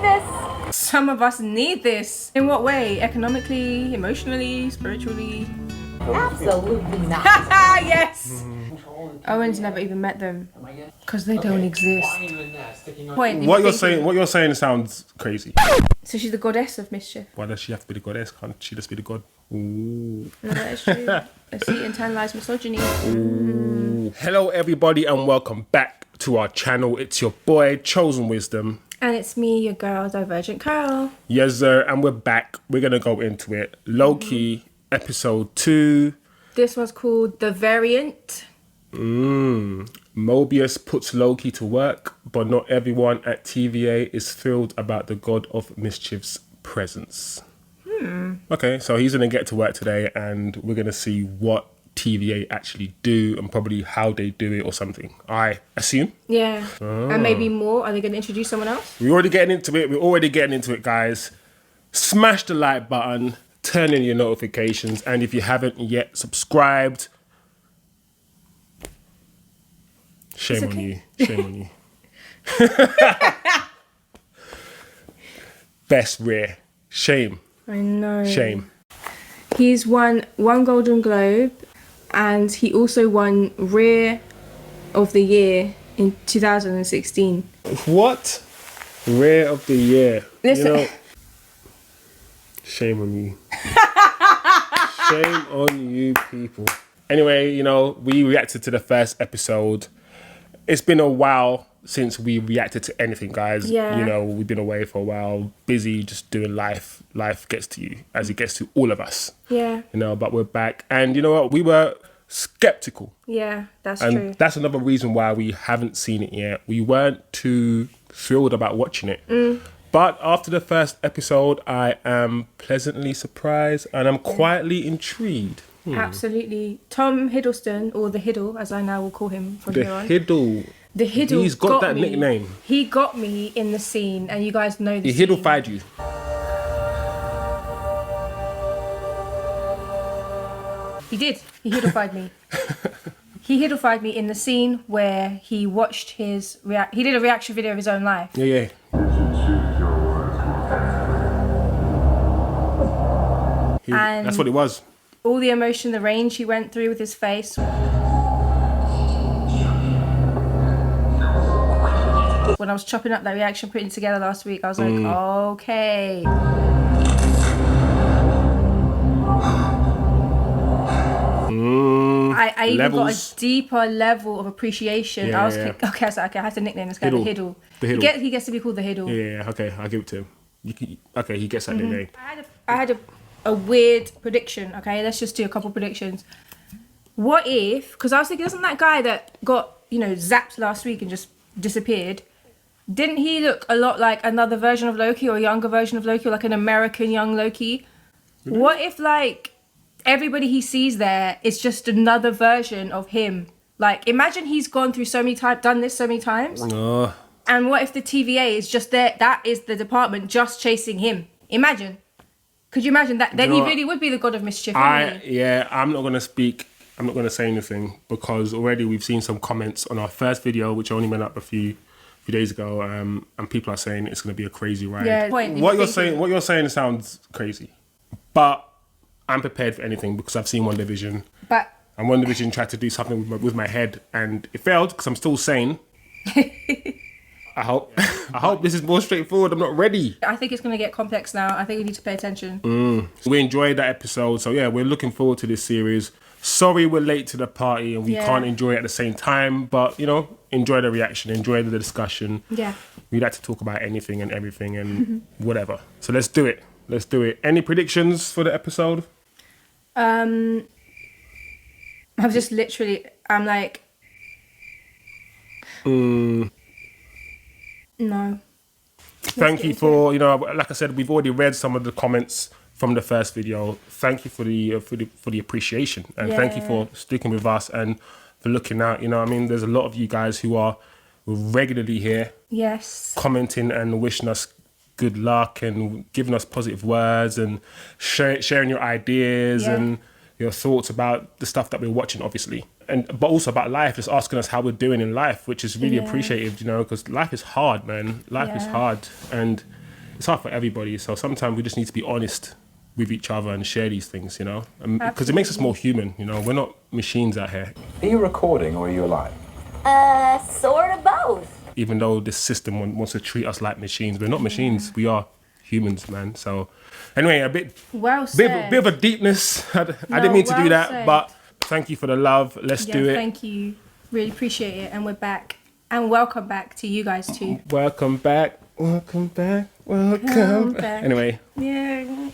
this. Some of us need this. In what way? Economically, emotionally, spiritually? Absolutely not. Yes. Owen's never even met them because they don't exist. What you're saying sounds crazy. So she's the goddess of mischief. Why does she have to be the goddess? Can't she just be the god? Ooh. No, that is true. I see internalized misogyny. Hello everybody and welcome back to our channel. It's your boy Chosen Wizdom. And it's me, your girl, Divergent Curl. Yes sir, and we're back. We're gonna go into it. Loki, episode 2. This was called Divergent. Mobius puts Loki to work, but not everyone at TVA is thrilled about the god of mischief's presence. Okay, so he's going to get to work today and we're going to see what TVA actually do and probably how they do it or something, I assume. Yeah. And maybe more. Are they going to introduce someone else? We're already getting into it, guys. Smash the like button, turn in your notifications, and if you haven't yet subscribed, shame on you. Best rare. Shame. I know. Shame. He's won 1 Golden Globe and he also won Rare of the Year in 2016. What? Rare of the year. Listen. You know, shame on you. Shame on you people. Anyway, you know, we reacted to the first episode. It's been a while since we reacted to anything, guys. Yeah. You know, we've been away for a while, busy just doing life. Life gets to you, as it gets to all of us. Yeah. You know, but we're back. And you know what? We were skeptical. Yeah, that's And true. that's another reason why we haven't seen it yet. We weren't too thrilled about watching it. But after the first episode, I am pleasantly surprised and I'm quietly intrigued. Absolutely. Tom Hiddleston, or the Hiddle, as I now will call him from The here on. Hiddle. The Hiddle. He's got that me. nickname. He got me in the scene, and you guys know the He scene. Hiddle-fied you. He did. He Hiddle-fied me. He Hiddle-fied me in the scene where he watched his he did a reaction video of his own life. Yeah. And That's what it was. all the emotion, the range he went through with his face. When I was chopping up that reaction, putting it together last week, I was like, okay. I even got a deeper level of appreciation. Yeah, I was okay. I was like, okay, I have to nickname this guy the Hiddle. The Hiddle. He gets to be called the Hiddle. Yeah, okay, I'll give it to him. Okay, he gets that nickname. I had a weird prediction. Okay, let's just do a couple predictions. What if? Because I was thinking, isn't that guy that got zapped last week and just disappeared? Didn't he look a lot like another version of Loki or a younger version of Loki, or like an American young Loki? Mm-hmm. What if everybody he sees there is just another version of him? Like, imagine he's gone through done this so many times. And what if the TVA is just there? That is the department just chasing him. Imagine. Could you imagine that? Then he really would be the god of mischief. I'm not going to speak. I'm not going to say anything because already we've seen some comments on our first video, which only went up a few days ago, and people are saying it's going to be a crazy ride. Yeah. What you're saying sounds crazy, but I'm prepared for anything because I've seen WandaVision. And WandaVision tried to do something with my head and it failed because I'm still sane. I hope this is more straightforward. I'm not ready. I think it's going to get complex now. I think we need to pay attention. We enjoyed that episode. So yeah, we're looking forward to this series. Sorry we're late to the party and we can't enjoy it at the same time. But, enjoy the reaction, enjoy the discussion. Yeah. We like to talk about anything and everything and whatever. So let's do it. Any predictions for the episode? I'm just literally, I'm like... No. Thank you for, like I said, we've already read some of the comments from the first video. Thank you for the appreciation and thank you for sticking with us and for looking out. There's a lot of you guys who are regularly here. Yes. Commenting and wishing us good luck and giving us positive words and sharing your ideas and your thoughts about the stuff that we're watching, obviously. But also about life, just asking us how we're doing in life, which is really appreciated, because life is hard, man. Life is hard. And it's hard for everybody. So sometimes we just need to be honest with each other and share these things, you know, because it makes us more human. You know, we're not machines out here. Are you recording or are you alive? Sort of both. Even though this system wants to treat us like machines, we're not machines. We are humans, man. So anyway, a bit of a deepness. I didn't mean to do that, said. but thank you for the love. Let's do it. Thank you. Really appreciate it. And we're back. And welcome back to you guys too. Welcome back. Welcome back. Welcome back. Anyway. Yeah.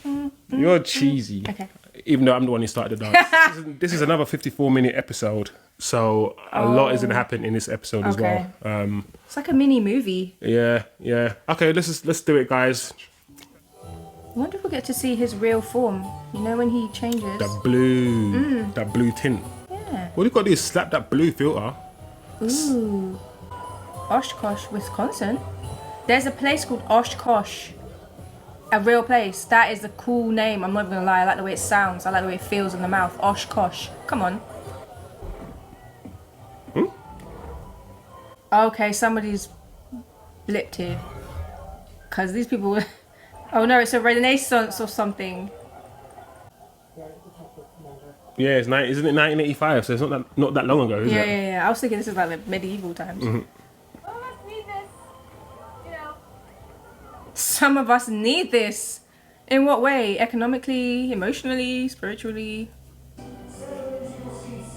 You're cheesy. Okay. Even though I'm the one who started the dance. This is another 54-minute episode. So a lot is going to happen in this episode as well. It's like a mini movie. Yeah. Okay, let's do it, guys. I wonder if we'll get to see his real form. You know when he changes? That blue tint. Yeah. All you got to do is slap that blue filter. Ooh. Oshkosh, Wisconsin. There's a place called Oshkosh. A real place. That is a cool name. I'm not even gonna lie. I like the way it sounds. I like the way it feels in the mouth. Oshkosh. Come on. Okay, somebody's blipped here. Because these people... Oh no, it's a Renaissance or something. Yeah, isn't it 1985? So it's not that long ago, is it? Yeah. I was thinking this is like the medieval times. Some of us need this. In what way? Economically, emotionally, spiritually?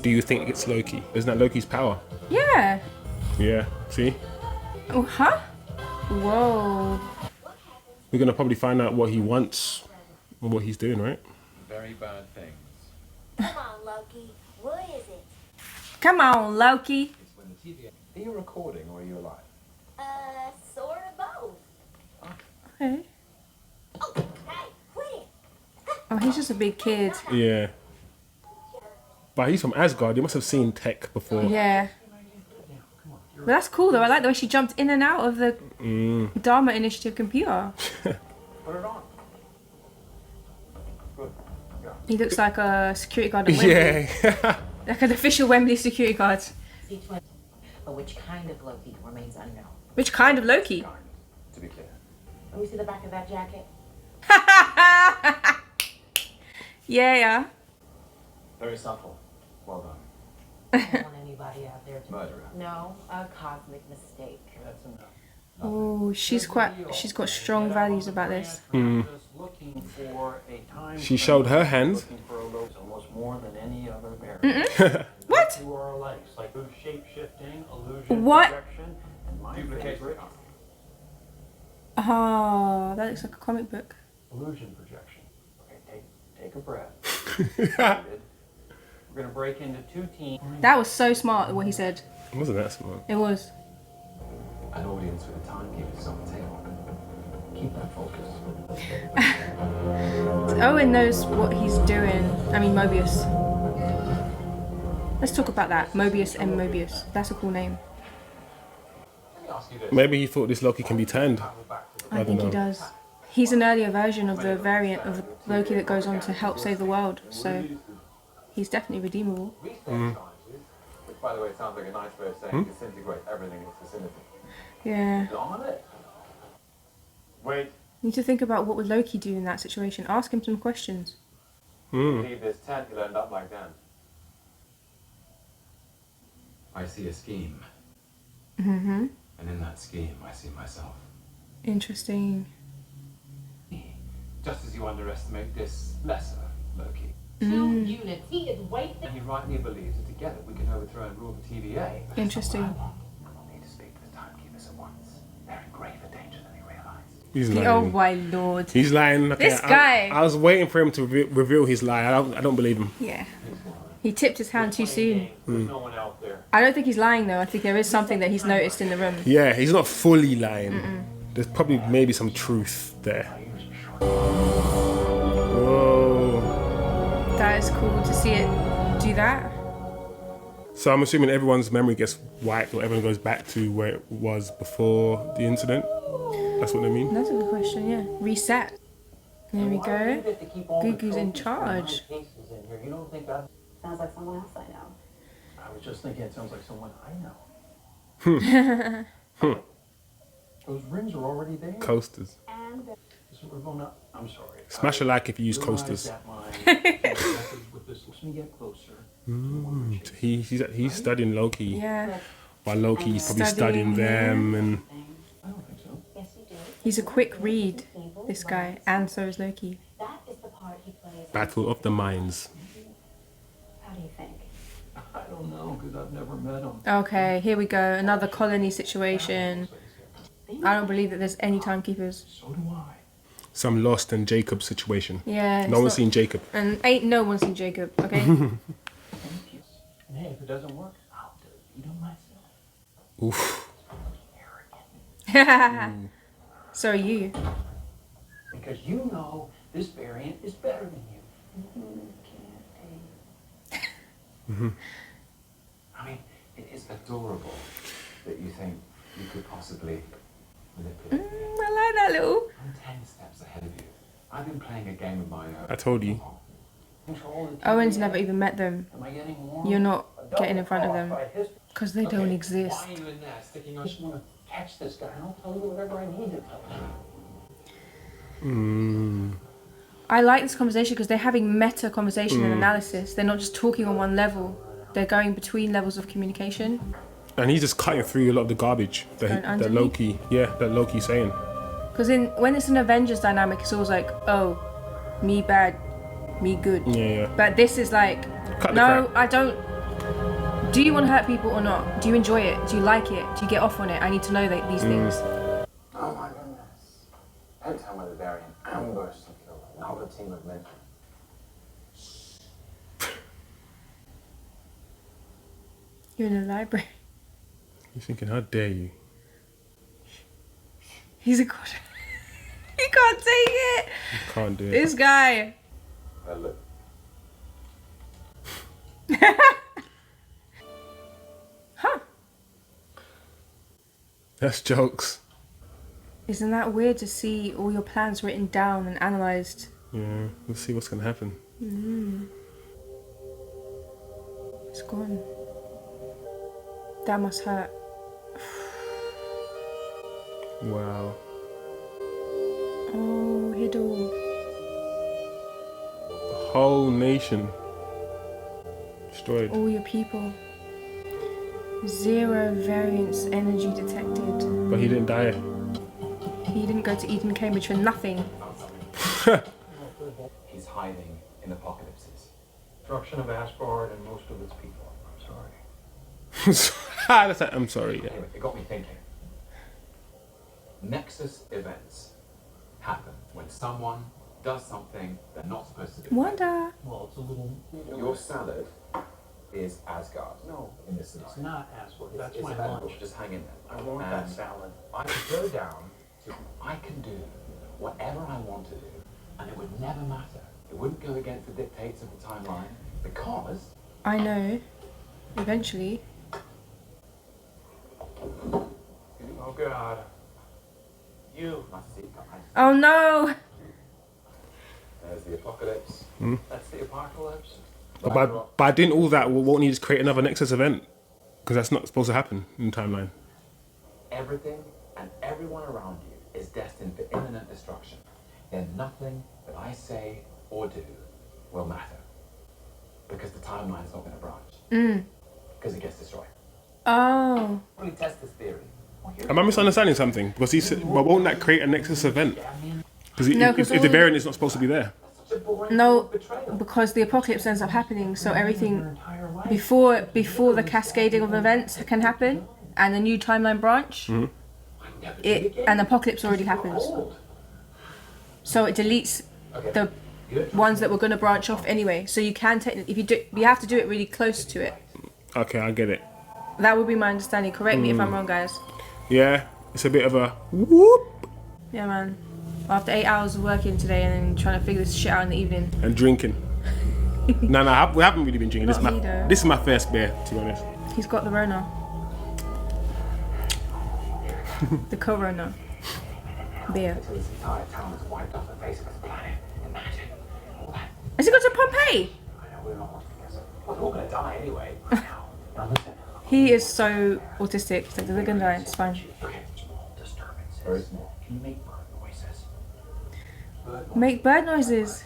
Do you think it's Loki? Isn't that Loki's power? Yeah. Yeah, see? Oh, huh? Whoa. We're going to probably find out what he wants and what he's doing, right? Very bad things. Come on, Loki. What is it? Come on, Loki. It's when the TV... Are you recording or are you alive? Sort of both. Okay. Oh, hey, quit it. Oh, he's just a big kid. Yeah. But he's from Asgard. He must have seen tech before. Yeah. But that's cool though. I like the way she jumped in and out of the Dharma Initiative computer. Put it on. Good. Yeah. He looks like a security guard at Wembley. Yeah. Like an official Wembley security guard. But which kind of Loki remains unknown? Which kind of Loki? To be clear. Let me see the back of that jacket. Yeah. Very subtle. Well done. I don't want anybody out there to... Murderer. No, a cosmic mistake. That's enough. Oh, she's got strong values about this. She showed her hand. Almost more than any other barrier. What? You are alike. It's like shape shifting, illusion, What? projection, and mind Duplicate. Oh, that looks like a comic book. illusion projection. Okay, take a breath. We're gonna break into two teams. That was so smart what he said. It wasn't that smart. It was. An audience with a timekeeper is on the table. Keep that focus. Owen knows what he's doing. I mean, Mobius. Let's talk about that. Mobius and Mobius. That's a cool name. Let me ask you this. Maybe he thought this Loki can be turned. I think he does. He's an earlier version of the variant of Loki that goes on to help save the world. So he's definitely redeemable. Which, by the way, sounds like a nice way of saying disintegrate everything in its vicinity. Yeah. On it. Wait. You need to think about what would Loki do in that situation. Ask him some questions. Leave this tent, you'll end up like that. I see a scheme, Mm-hmm. and in that scheme, I see myself. Interesting. Just as you underestimate this lesser Loki. Two units. He is way And he rightly believes that together we can overthrow and rule the TVA. Interesting. I need to speak to the timekeepers at once. They're in graver danger than they realise. He's lying. Oh my lord. He's lying. Okay, This guy. I was waiting for him to reveal his lie. I don't believe him. Yeah. He tipped his hand too soon. There's no one out there. I don't think he's lying though. I think there is something that he's noticed in the room. Yeah, he's not fully lying. There's probably maybe some truth there. Whoa. That is cool to see it do that. So I'm assuming everyone's memory gets wiped or everyone goes back to where it was before the incident. That's what they mean? That's a good question, yeah. Reset. There we go. Gugu's in charge. You don't think that? Sounds like someone else I know. I was just thinking it sounds like someone I know. Those rings are already there. Coasters. And we're gonna. I'm sorry. Smash a like if you use Realize coasters. that my methods with this. Let me get closer. He's studying Loki, Yeah. while Loki's probably Studying studying them, and I don't think so. Yes, you do. He's a quick read, this guy, and so is Loki. That is the part he plays. Battle of the Minds. How do you think? I don't know because I've never met him. Okay, here we go. Another colony situation. I don't believe that there's any timekeepers. So do I. Some Lost and Jacob situation. Yeah. No one's seen Jacob. And ain't no one seen Jacob, okay? And hey, if it doesn't work, I'll delete him myself. Oof. So are you. Because you know this variant is better than you. I mean, it is adorable that you think you could possibly manipulate me. I like that little. I'm 10 steps ahead of you. I've been playing a game of my own. I told you. Control the Owen's TVA. never even met them. Am I getting warm? You're not A getting in front of them. double-cross by his- Because they don't Okay, exist. Why are you in there sticking I on? just want to catch this guy, and I'll tell you whatever I need to tell you. I like this conversation because they're having meta conversation and analysis. They're not just talking on one level. They're going between levels of communication. And he's just cutting through a lot of the garbage Going that underneath? Loki, that Loki's saying. Because when it's an Avengers dynamic, it's always like, oh, me bad, me good. Yeah. But this is like, Cut the no, crap. I don't. Do you want to hurt people or not? Do you enjoy it? Do you like it? Do you get off on it? I need to know these things. Oh my goodness. Don't tell me the variant ambushed and killed another team of men. You're in a library. You're thinking, how dare you? He's a god. He can't take it. You can't do it. This guy. Look. Huh. That's jokes. Isn't that weird to see all your plans written down and analysed? Yeah, we'll see what's gonna happen. It's gone. That must hurt. Wow. Oh, Hiddle. The whole nation destroyed. All your people. 0 variance energy detected. But he didn't die. He didn't go to Eden Cambridge for nothing. He's hiding in apocalypses. Destruction of Asgard and most of its people. I'm sorry. I'm sorry. Yeah. Anyway, it got me thinking. Nexus events happen when someone does something they're not supposed to do. Wanda. Well, it's a little. Your salad is Asgard. No, in this it's scenario. not Asgard. That's It's my available. lunch. Just hang in there. I want that salad. I could go down to. I can do whatever I want to do, and it would never matter. It wouldn't go against the dictates of the timeline because. I know. Eventually. Oh God. You. Nice to see you guys. Oh no! There's the apocalypse. That's the apocalypse. But by doing all that, won't he just create another Nexus event? Because that's not supposed to happen in the timeline. Everything and everyone around you is destined for imminent destruction. Then nothing that I say or do will matter. Because the timeline's not going to branch. Because it gets destroyed. Oh. Really test this theory. Am I misunderstanding something? Because he said, but won't that create a Nexus event? Because No, 'cause if all the the- variant is not supposed to be there. Such a boring No, betrayal. because the apocalypse ends up happening, so Your everything entire life. before the cascading of events can happen and the new timeline branch, I never did again. an apocalypse already happens. Old. So it deletes Okay. the Good. ones that were going to branch off anyway. So you can technically, if you do, you have to do it really close to it. Okay, I get it. That would be my understanding. Correct me if I'm wrong, guys. Yeah, it's a bit of a whoop Yeah, man. After 8 hours of working today and then trying to figure this shit out in the evening. and drinking. No, we haven't really been drinking. Not me, though. This is my first beer, to be honest. He's got the Rona. The Corona. Beer. So this entire town is wiped off the face of this planet. Imagine all that. Has he got to Pompeii? I know we're not watching this. We're all going to die anyway. Now listen. He is so autistic. He's like, they're gonna die. It's fine. Okay, small disturbances. Very small. Can you make bird noises? Make bird noises.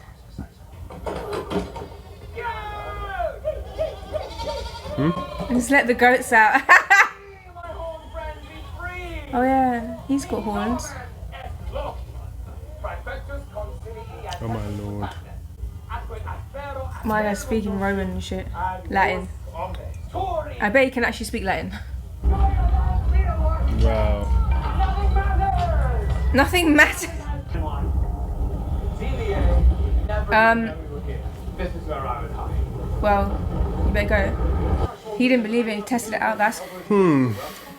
Just let the goats out. Oh yeah, he's got horns. Oh my lord. My guy's speaking Roman and shit. Latin. I bet he can actually speak Latin. Wow. Nothing matters. Well, you better go. He didn't believe it, he tested it out, that's...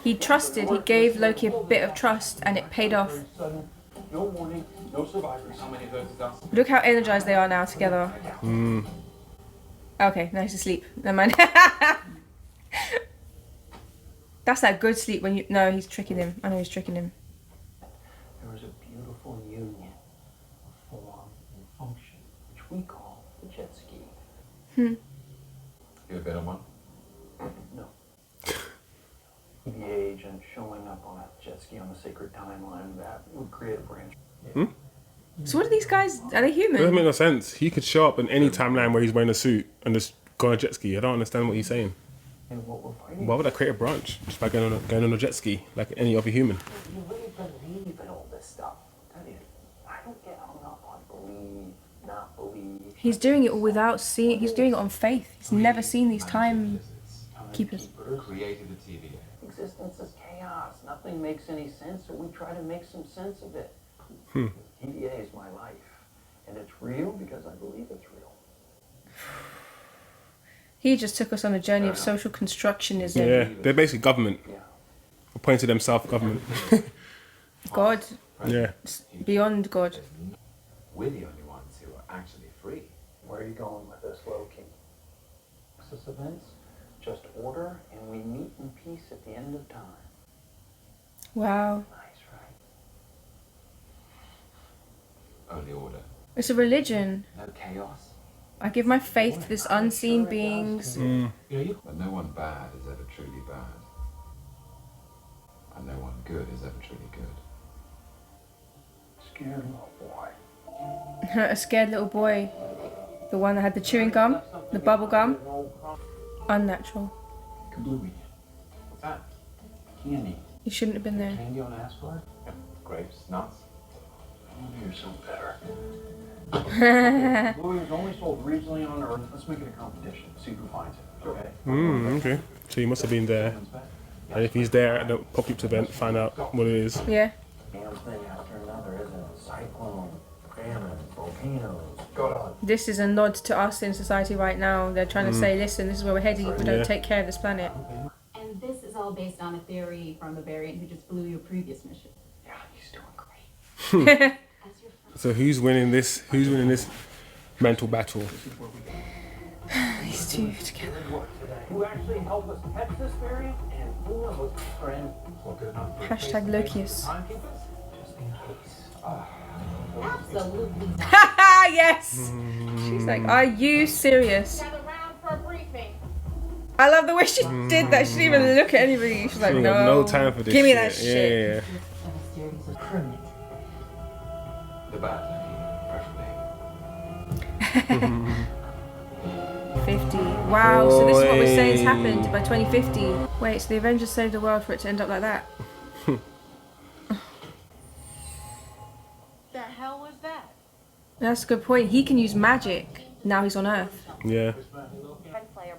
He trusted, he gave Loki a bit of trust and it paid off. No warning, no survivors. How many of those is us? Look how energized they are now together. Okay, now he's asleep. Never mind. That's that good sleep when you... No, he's tricking him. I know he's tricking him. There was a beautiful union of form and function, which we call the jet ski. You a bit on one? No. The age and showing up on a jet ski on the sacred timeline, that would create a branch. So what are these guys? Are they It doesn't human? make no sense. He could show up in any timeline where he's wearing a suit and just go on a jet ski. I don't understand what he's saying. And what we're fighting. Why would I create a branch just by going on a jet ski like any other human? You really believe in all this stuff. I tell you, I don't get hung up on believe, not believe. He's doing it all without seeing... He's doing it on faith. He's never seen these timekeepers. Created the TVA. Existence is chaos. Nothing makes any sense, so we try to make some sense of it. TVA is my life, and it's real because I believe it's real. He just took us on a journey of social constructionism. Yeah, they're basically government. Yeah. Appointed themselves government. God. Yeah. Beyond God. We're the only ones who are actually free. Where are you going with this, Loki? This events, just order, and we meet in peace at the end of time. Wow. Nice, right? Only order. It's a religion. No chaos. I give my faith to this unseen beings. But no one bad is ever truly bad. And no one good is ever truly good. Scared little boy. A scared little boy. The one that had the chewing gum, the bubble gum. Unnatural. Kablooey. What's that? Candy. He shouldn't have been there. Candy on asteroid? Grapes, nuts. Oh, you're so better. Kablooey is only sold regionally on Earth. Let's make it a competition. See who finds it. Okay? Okay. So he must have been there. And if he's there at the Apocalypse event, find out what it is. Yeah. Damn thing after another, isn't it? Cyclone, famine, volcanoes. God. This is a nod to us in society right now. They're trying to say, listen, this is where we're heading if we don't Yeah. take care of this planet. And this is all based on a theory from a variant who just blew your previous mission. Yeah, he's doing great. As your friend. So who's winning this? Who's winning this mental battle? These two together. Who actually helped us catch this variant, and who knows, friend. Hashtag Lokius. Timekeepers? Just in case. Absolutely. Yes! She's like, are you serious? Gather round for a briefing. I love the way she did that. She didn't even look at anybody. She's like, We no. got no time for this. Give me that shit. shit. Yeah. A series of criminals. The bad lady, preferably. 50. Wow, so this is what we're saying has happened by 2050. Wait, so the Avengers saved the world for it to end up like that? The hell was that? That's a good point. He can use magic. Now he's on Earth. Yeah.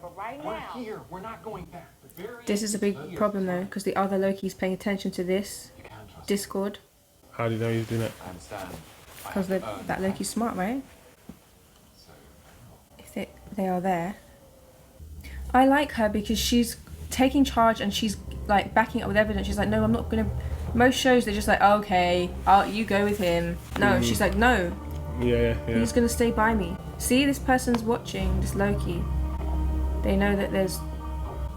But right We're now, here. We're not going back. The variant This is a big problem though, because the other Loki's paying attention to this You can trust Discord. How do you know he's doing that? I understand. Because that Loki's smart, right? If they are there. I like her because she's taking charge and she's like backing up with evidence. She's like, no, I'm not gonna. Most shows they're just like, okay, you go with him. No, she's like, no, Yeah. he's gonna stay by me. See, this person's watching this Loki. They know that there's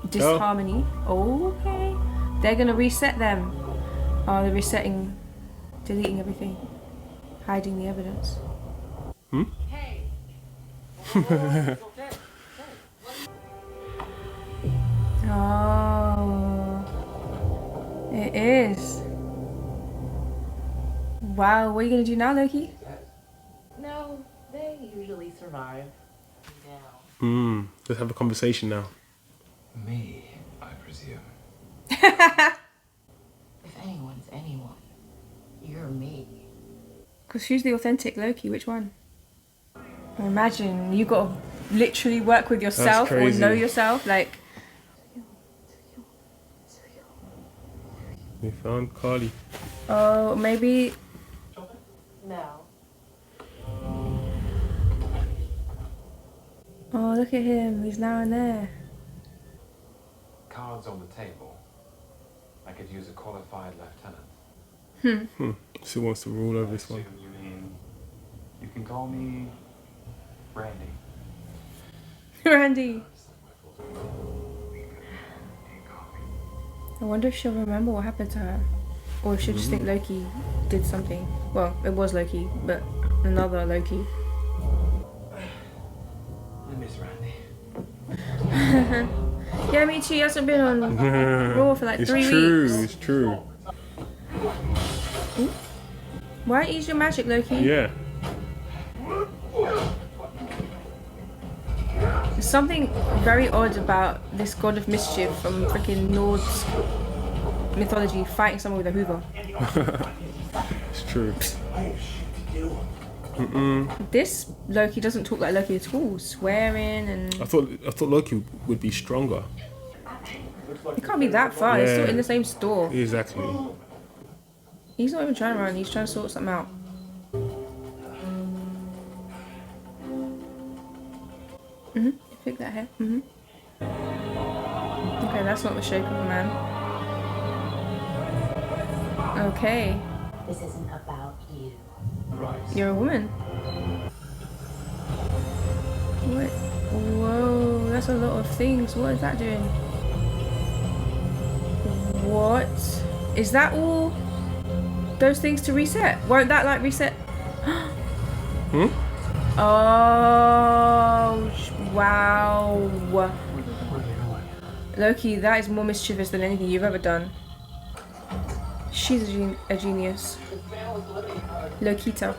disharmony. Okay, they're gonna reset them. Oh, they're resetting, deleting everything, hiding the evidence. hey, Oh, it is. Wow, what are you gonna do now, Loki? No, they usually survive. Now. Let's have a conversation now. Me, I presume. If anyone's anyone, you're me. Because who's the authentic Loki? Which one? Imagine you got to literally work with yourself or crazy. know yourself. Like, We found Carly. oh, maybe. No. Oh, look at him. He's now and there. Cards on the table. I could use a qualified lieutenant. Still wants to rule over this one. Assume you mean you can call me Randy. Randy. I wonder if she'll remember what happened to her. Or if she'll just think Loki did something. Well, it was Loki, but another Loki. I miss Randy. Yeah, me too. He hasn't been on Raw for like It's 3 true, weeks. it's true. Why use your magic, Loki? Yeah. There's something very odd about this god of mischief from freaking Norse mythology fighting someone with a hoover. It's true. This Loki doesn't talk like Loki at all. Swearing and I thought Loki would be stronger. he can't be that far. He's still Yeah. in the same store. Exactly. He's not even trying to run. He's trying to sort something out. Pick that hair. Okay, that's not the shape of a man. Okay, This isn't about you. Right. you're a woman. What? Whoa, that's a lot of things. What is that doing? What? Is that all? Those things to reset? Won't that like reset? Oh, wow. Loki, that is more mischievous than anything you've ever done. She's a genius. Lokita.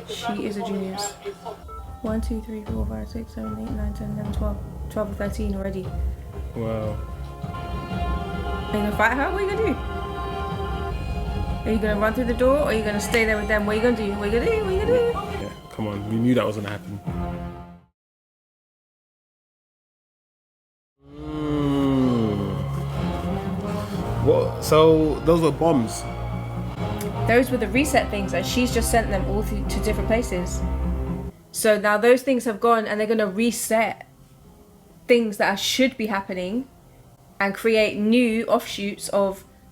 She is a genius. 1, 2, 3, 4, 5, 6, 7, 8, 9, 10, 11, 12. 12 or 13 already. Wow. Are you gonna fight her? What are you gonna do? Are you gonna run through the door or are you gonna stay there with them? What are you gonna do? What are you gonna do? What are you gonna do? Yeah, come on. We knew that was gonna happen. What? So those were bombs. Those were the reset things and she's just sent them all to different places. So now those things have gone and they're gonna reset things that should be happening and create new offshoots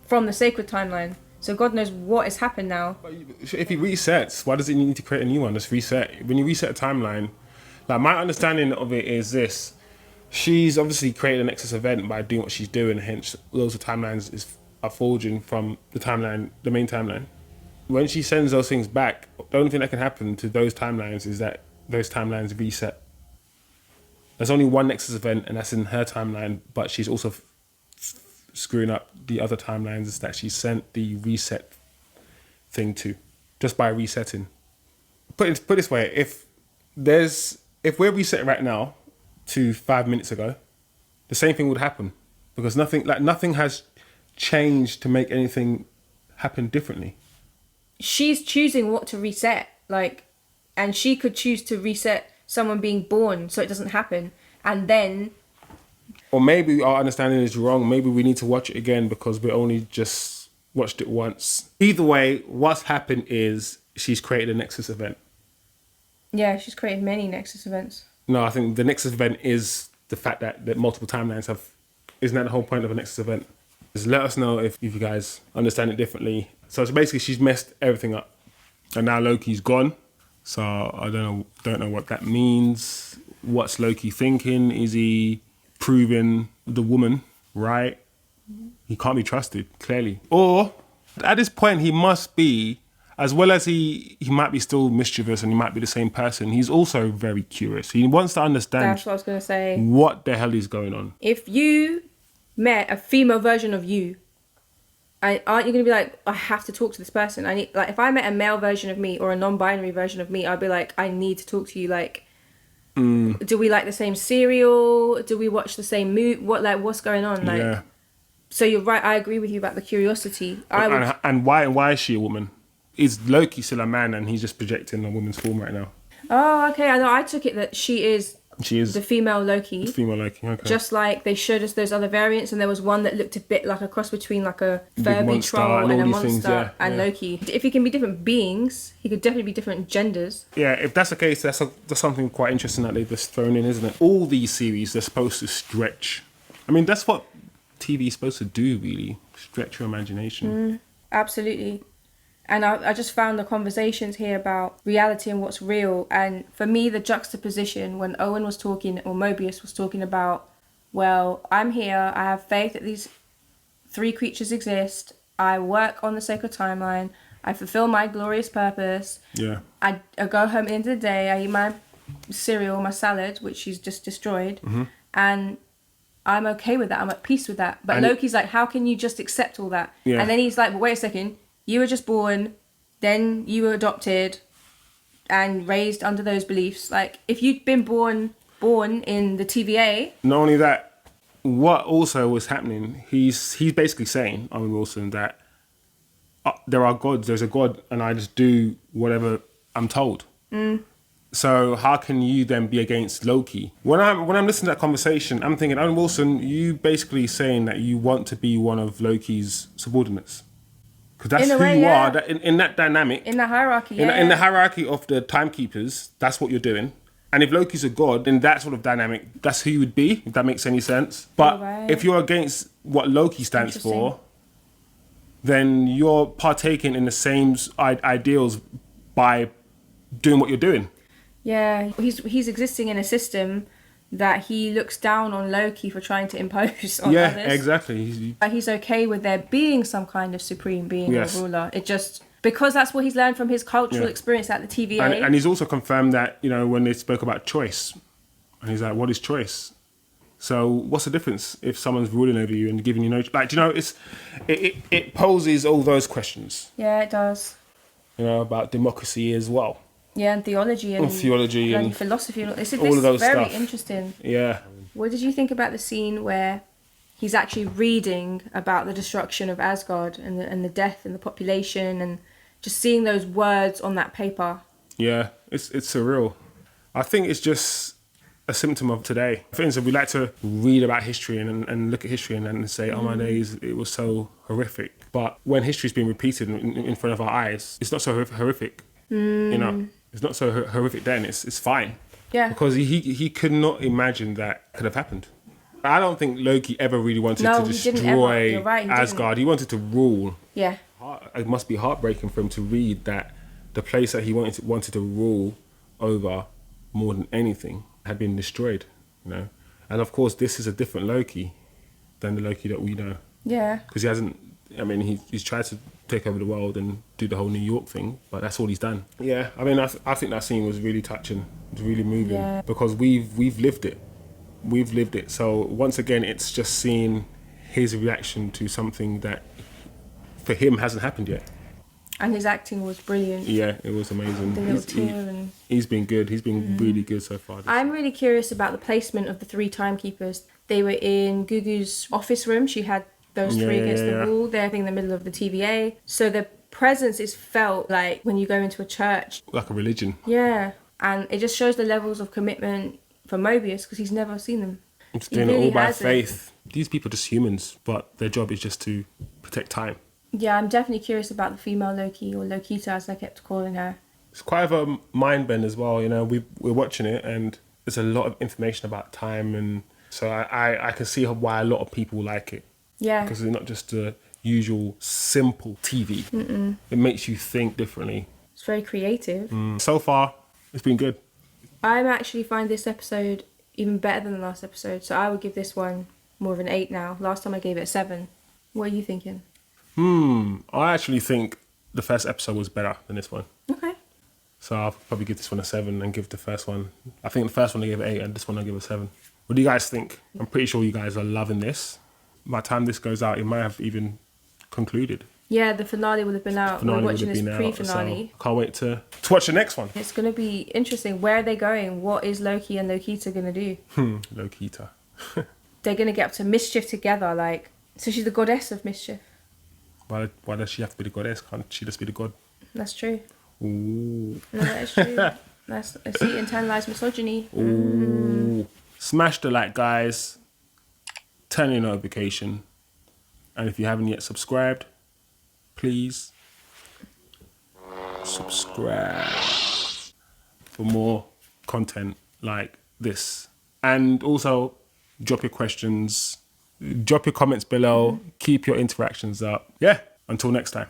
from the sacred timeline. So God knows what has happened now. But if he resets, why does it need to create a new one? Just reset. When you reset a timeline, like my understanding of it is this: she's obviously created a Nexus event by doing what she's doing. Hence, those are timelines are forging from the timeline, the main timeline. When she sends those things back, the only thing that can happen to those timelines is that those timelines reset. There's only one Nexus event, and that's in her timeline. But she's also screwing up the other timelines that she sent the reset thing to, just by resetting. Put it this way: if we're resetting right now to 5 minutes ago, the same thing would happen because nothing has changed to make anything happen differently. She's choosing what to reset, and she could choose to reset someone being born so it doesn't happen, and then. Or maybe our understanding is wrong. Maybe we need to watch it again because we only just watched it once. Either way, what's happened is she's created a Nexus event. Yeah, she's created many Nexus events. No, I think the Nexus event is the fact that multiple timelines have... Isn't that the whole point of a Nexus event? Just let us know if you guys understand it differently. So it's basically she's messed everything up. And now Loki's gone. So I don't know what that means. What's Loki thinking? Is he proving the woman right? He can't be trusted, clearly. Or at this point, he must be, as well as he might be still mischievous and he might be the same person, he's also very curious. He wants to understand That's what I was going to say. what the hell is going on. If you met a female version of you, aren't you going to be like, I have to talk to this person? I need, like, if I met a male version of me or a non-binary version of me, I'd be like, I need to talk to you. Like, do we like the same cereal? Do we watch the same movie? What's going on? Like, Yeah. so you're right. I agree with you about the curiosity. And why is she a woman? Is Loki still a man and he's just projecting a woman's form right now? Oh, okay. I know. I took it that she is the female Loki. The female Loki, okay. Just like they showed us those other variants, and there was one that looked a bit like a cross between like a Furby monster troll and and all a these monster things, yeah, and yeah. Loki. If he can be different beings, he could definitely be different genders. Yeah, if that's the case, that's something quite interesting that they've just thrown in, isn't it? All these series, they're supposed to stretch. I mean, that's what TV is supposed to do, really. Stretch your imagination. Absolutely. And I just found the conversations here about reality and what's real. And for me, the juxtaposition when Owen was talking, or Mobius was talking about, well, I'm here, I have faith that these 3 creatures exist, I work on the sacred timeline, I fulfill my glorious purpose, Yeah. I go home at the end of the day, I eat my cereal, my salad, which she's just destroyed, and I'm okay with that, I'm at peace with that. But And Loki's like, how can you just accept all that? Yeah. And then he's like, but wait a second, you were just born, then you were adopted and raised under those beliefs. Like, if you'd been born in the TVA... Not only that, what also was happening, he's basically saying, Owen Wilson, that there are gods, there's a god, and I just do whatever I'm told. So how can you then be against Loki? When I'm listening to that conversation, I'm thinking, Owen Wilson, you basically saying that you want to be one of Loki's subordinates. Because that's In a who way, you yeah. are. That in that dynamic, In the hierarchy, in the hierarchy of the timekeepers, that's what you're doing. And if Loki's a god, in that sort of dynamic, that's who you would be, if that makes any sense. But Right. if you're against what Loki stands for, then you're partaking in the same ideals by doing what you're doing. Yeah, he's existing in a system that he looks down on Loki for trying to impose on Yeah, others. exactly. He's okay with there being some kind of supreme being Yes. or ruler. It just... Because that's what he's learned from his cultural Yeah. experience at the TVA. And he's also confirmed that, you know, when they spoke about choice, and he's like, what is choice? So what's the difference if someone's ruling over you and giving you no... Like, do you know, it poses all those questions, Yeah, it does. you know, about democracy as well. Yeah, and theology and Theology and philosophy. It's all of those very stuff. interesting. Yeah. What did you think about the scene where he's actually reading about the destruction of Asgard and the death and the population and just seeing those words on that paper? Yeah, it's surreal. I think it's just a symptom of today. For instance, we like to read about history and look at history and say, oh my days, it was so horrific. But when history's been repeated in front of our eyes, it's not so horrific. You know, it's not so horrific then, it's fine. Yeah. Because he could not imagine that could have happened. I don't think Loki ever really wanted No, to he didn't ever. destroy You're right, he didn't. Asgard. He wanted to rule. Yeah. It must be heartbreaking for him to read that the place that he wanted to rule over more than anything had been destroyed, you know. And of course, this is a different Loki than the Loki that we know, Yeah. because he hasn't. I mean, he's tried to take over the world and do the whole New York thing, but that's all he's done. Yeah, I mean, I think that scene was really touching. It was really moving, Yeah. because we've lived it. We've lived it. So once again, it's just seeing his reaction to something that for him hasn't happened yet. And his acting was brilliant. Yeah, it was amazing. The little tear and... He's been good. He's been really good so far. I'm really curious about the placement of the 3 timekeepers. They were in Gugu's office room. She had those 3 against the wall. They're in the middle of the TVA. So the presence is felt like when you go into a church. Like a religion. Yeah. And it just shows the levels of commitment for Mobius because he's never seen them. It's He doing it really all by hasn't. faith. These people are just humans, but their job is just to protect time. Yeah, I'm definitely curious about the female Loki, or Lokita as I kept calling her. It's quite of a mind bend as well. You know, we're watching it and there's a lot of information about time, and so I can see why a lot of people like it. Yeah. Because it's not just the usual simple TV. It makes you think differently. It's very creative. So far, it's been good. I actually find this episode even better than the last episode, so I would give this one more of an 8 now. Last time I gave it a 7. What are you thinking? I actually think the first episode was better than this one. Okay. So I'll probably give this one a 7 and give the first one... I think the first one I gave it 8 and this one I give it a 7. What do you guys think? I'm pretty sure you guys are loving this. By the time this goes out, it might have even concluded. Yeah, the finale would have been out. We're Finale would watching have this been out. pre-finale. So can't wait to watch the next one. It's going to be interesting. Where are they going? What is Loki and Lokita going to do? Lokita. They're going to get up to mischief together. Like, so she's the goddess of mischief. Why does she have to be the goddess? Can't she just be the god? That's true. Ooh. No, that is true. That's, see, internalized misogyny. Ooh. Smash the like, guys. Turn your notification. And if you haven't yet subscribed, please subscribe for more content like this. And also, drop your questions, drop your comments below, keep your interactions up. Yeah, until next time.